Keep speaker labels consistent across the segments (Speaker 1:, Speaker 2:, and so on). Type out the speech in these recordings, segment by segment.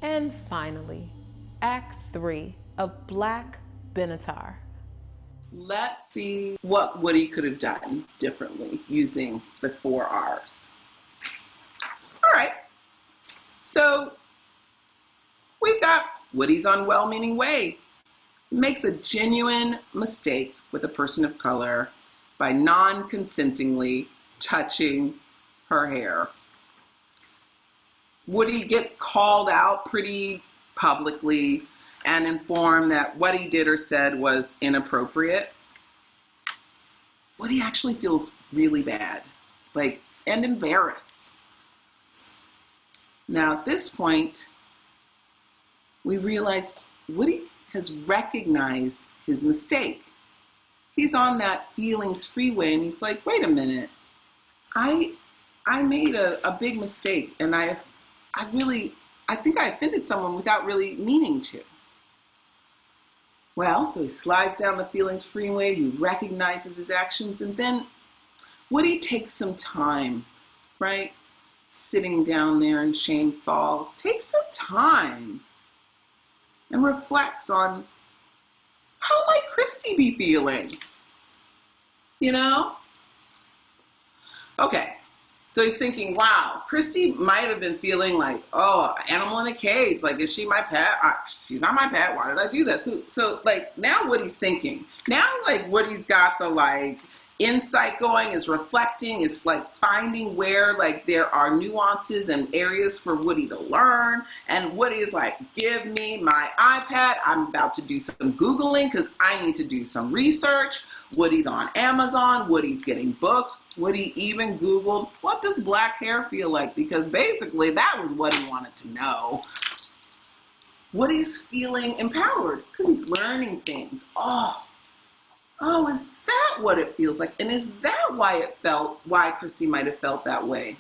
Speaker 1: And finally, Act 3 of Black Benatar.
Speaker 2: Let's see what Woody could have done differently using the 4 R's. All right, so we've got Woody's unwell-meaning way. Makes a genuine mistake with a person of color by non-consentingly touching her hair. Woody gets called out pretty publicly and informed that what he did or said was inappropriate. Woody actually feels really bad, and embarrassed. Now, at this point, we realize Woody has recognized his mistake. He's on that feelings freeway and he's like, wait a minute, I made a big mistake and I think I offended someone without really meaning to. Well, so he slides down the feelings freeway, he recognizes his actions, and then Woody takes some time, right? Sitting down there in shame falls, takes some time and reflects on how might Christy be feeling, Okay, so he's thinking, wow, Christy might have been feeling like, oh, animal in a cage, is she my pet? She's not my pet, why did I do that? So now what he's thinking, now Woody's got the insight going, is reflecting, is finding where there are nuances and areas for Woody to learn. And Woody is like, give me my iPad. I'm about to do some Googling because I need to do some research. Woody's on Amazon. Woody's getting books. Woody even Googled, what does black hair feel like? Because basically that was what he wanted to know. Woody's feeling empowered because he's learning things. Oh, is that what it feels like? And is that why Christy might have felt that way?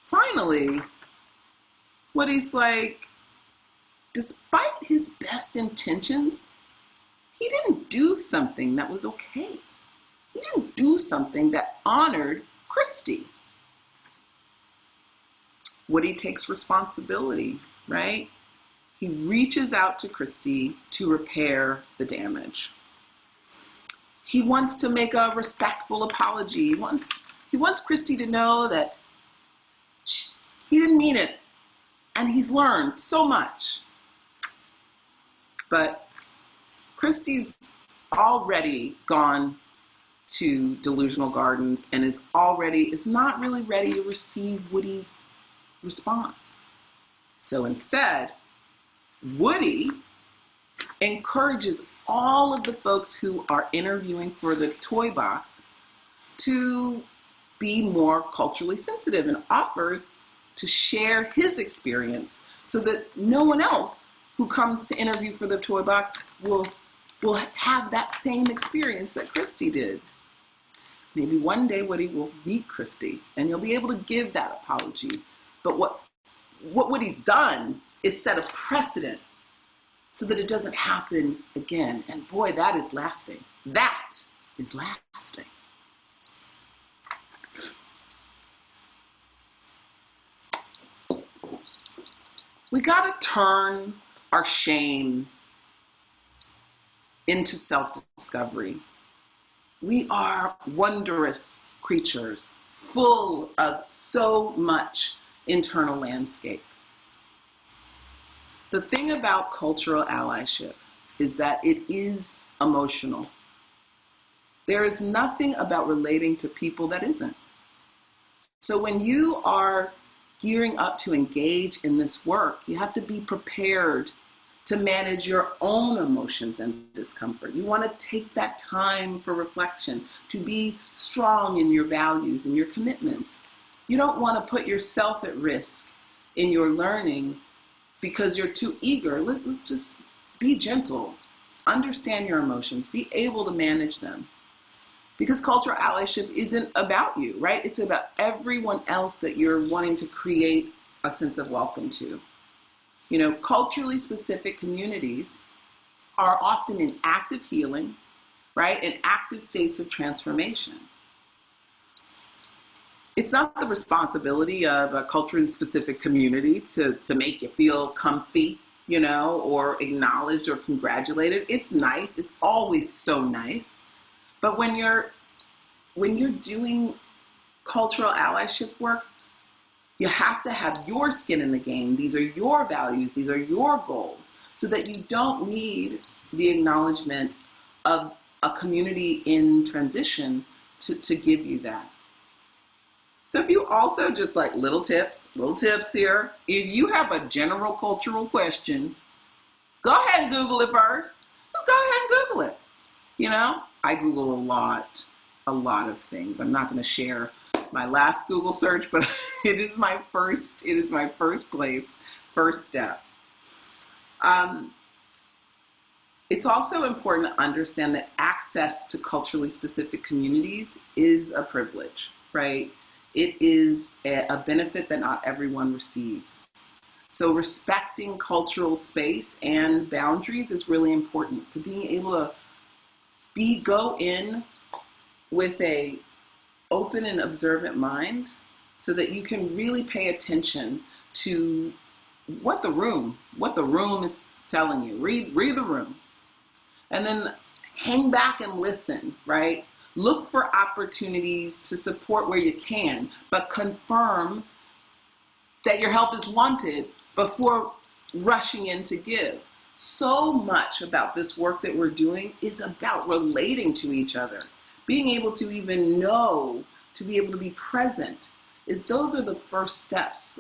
Speaker 2: Finally, Woody's like, despite his best intentions, he didn't do something that was okay. He didn't do something that honored Christy. Woody takes responsibility, right? He reaches out to Christy to repair the damage. He wants to make a respectful apology. He wants Christy to know that he didn't mean it, and he's learned so much. But Christy's already gone to Delusional Gardens and is not really ready to receive Woody's response. So instead, Woody encourages all of the folks who are interviewing for the toy box to be more culturally sensitive and offers to share his experience so that no one else who comes to interview for the toy box will have that same experience that Christy did. Maybe one day Woody will meet Christy and you'll be able to give that apology. But what Woody's done is set a precedent so that it doesn't happen again. And boy, that is lasting. That is lasting. We gotta turn our shame into self-discovery. We are wondrous creatures, full of so much internal landscape. The thing about cultural allyship is that it is emotional. There is nothing about relating to people that isn't. So when you are gearing up to engage in this work, you have to be prepared to manage your own emotions and discomfort. You want to take that time for reflection, to be strong in your values and your commitments. You don't want to put yourself at risk in your learning because you're too eager. Let's just be gentle, understand your emotions, be able to manage them. Because cultural allyship isn't about you, right? It's about everyone else that you're wanting to create a sense of welcome to. You know, culturally specific communities are often in active healing, right? In active states of transformation. It's not the responsibility of a culturally specific community to make you feel comfy, you know, or acknowledged or congratulated. It's nice. It's always so nice. But when you're doing cultural allyship work, you have to have your skin in the game. These are your values. These are your goals, so that you don't need the acknowledgement of a community in transition to give you that. So if you also, just like little tips here, if you have a general cultural question, go ahead and Google it first. Just go ahead and Google it. You know, I Google a lot of things. I'm not going to share my last Google search, but it is my first step. It's also important to understand that access to culturally specific communities is a privilege, right? It is a benefit that not everyone receives. So respecting cultural space and boundaries is really important. So being able to go in with a open and observant mind, so that you can really pay attention to what the room is telling you. Read the room. And then hang back and listen, right? Look for opportunities to support where you can, but confirm that your help is wanted before rushing in to give. So much about this work that we're doing is about relating to each other, being able to even know, to be able to be present. Those are the first steps.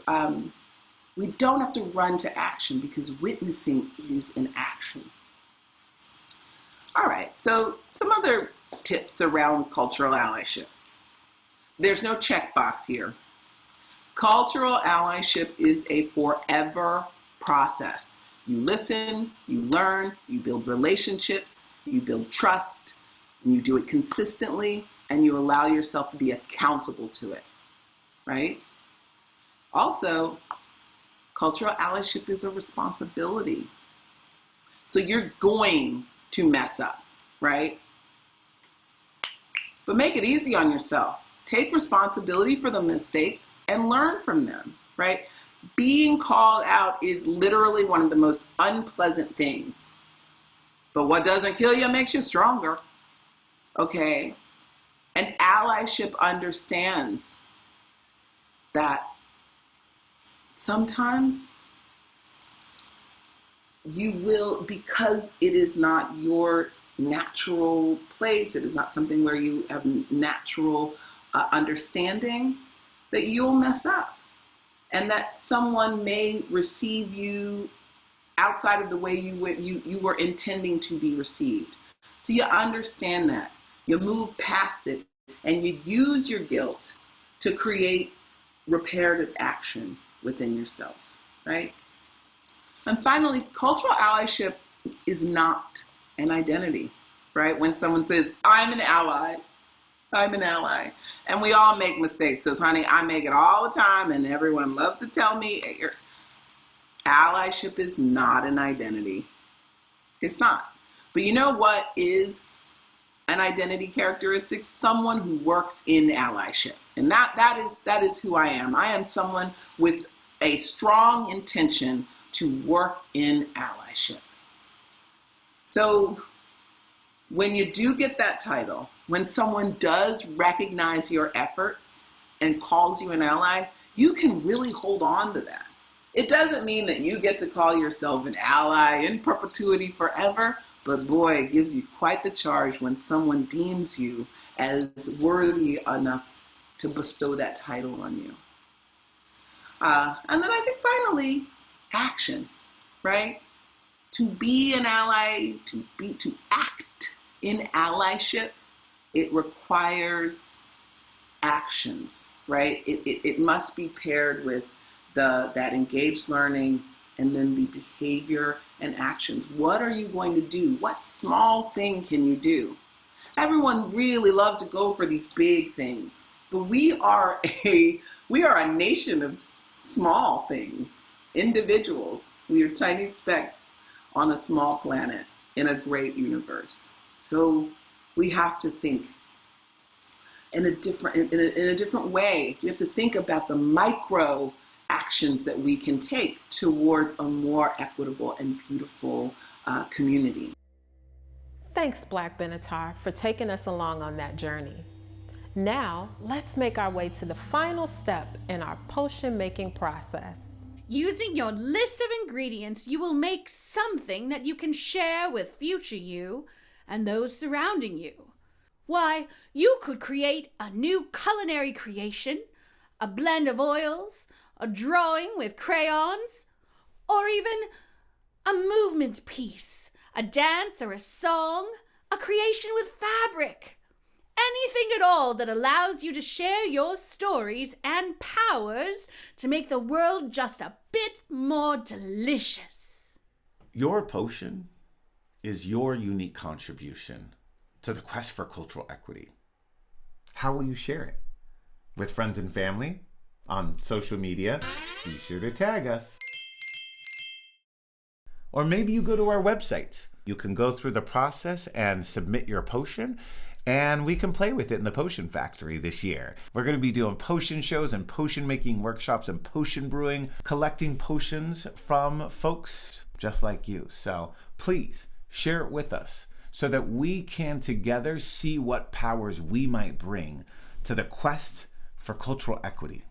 Speaker 2: We don't have to run to action, because witnessing is an action. All right, so some other tips around cultural allyship. There's no checkbox here. Cultural allyship is a forever process. You listen, you learn, you build relationships, you build trust, and you do it consistently, and you allow yourself to be accountable to it, right? Also, cultural allyship is a responsibility. So you're going to mess up, right? But make it easy on yourself. Take responsibility for the mistakes and learn from them, right? Being called out is literally one of the most unpleasant things. But what doesn't kill you makes you stronger, okay? And allyship understands that sometimes you will, because it is not your natural place, it is not something where you have natural understanding, that you'll mess up, and that someone may receive you outside of the way you were intending to be received. So you understand that, you move past it, and you use your guilt to create reparative action within yourself, right? And finally, cultural allyship is not an identity, right? When someone says, I'm an ally. And we all make mistakes, because, honey, I make it all the time, and everyone loves to tell me, allyship is not an identity. It's not. But you know what is an identity characteristic? Someone who works in allyship. And that is who I am. I am someone with a strong intention to work in allyship. So when you do get that title, when someone does recognize your efforts and calls you an ally, you can really hold on to that. It doesn't mean that you get to call yourself an ally in perpetuity forever, but boy, it gives you quite the charge when someone deems you as worthy enough to bestow that title on you. And then I think finally, action, right? To be an ally, to act in allyship, it requires actions, right? It must be paired with that engaged learning, and then the behavior and actions. What are you going to do? What small thing can you do? Everyone really loves to go for these big things, but we are a nation of small things, individuals. We are tiny specks on a small planet in a great universe. So we have to think in a different way. We have to think about the micro actions that we can take towards a more equitable and beautiful community.
Speaker 1: Thanks, Black Benatar, for taking us along on that journey. Now, let's make our way to the final step in our potion making process.
Speaker 3: Using your list of ingredients, you will make something that you can share with future you and those surrounding you. Why, you could create a new culinary creation, a blend of oils, a drawing with crayons, or even a movement piece, a dance or a song, a creation with fabric. Anything at all that allows you to share your stories and powers to make the world just a bit more delicious.
Speaker 4: Your potion is your unique contribution to the quest for cultural equity. How will you share it? With friends and family? On social media? Be sure to tag us. Or maybe you go to our website. You can go through the process and submit your potion, and we can play with it in the Potion Factory this year. We're going to be doing potion shows and potion making workshops and potion brewing, collecting potions from folks just like you. So please share it with us so that we can together see what powers we might bring to the quest for cultural equity.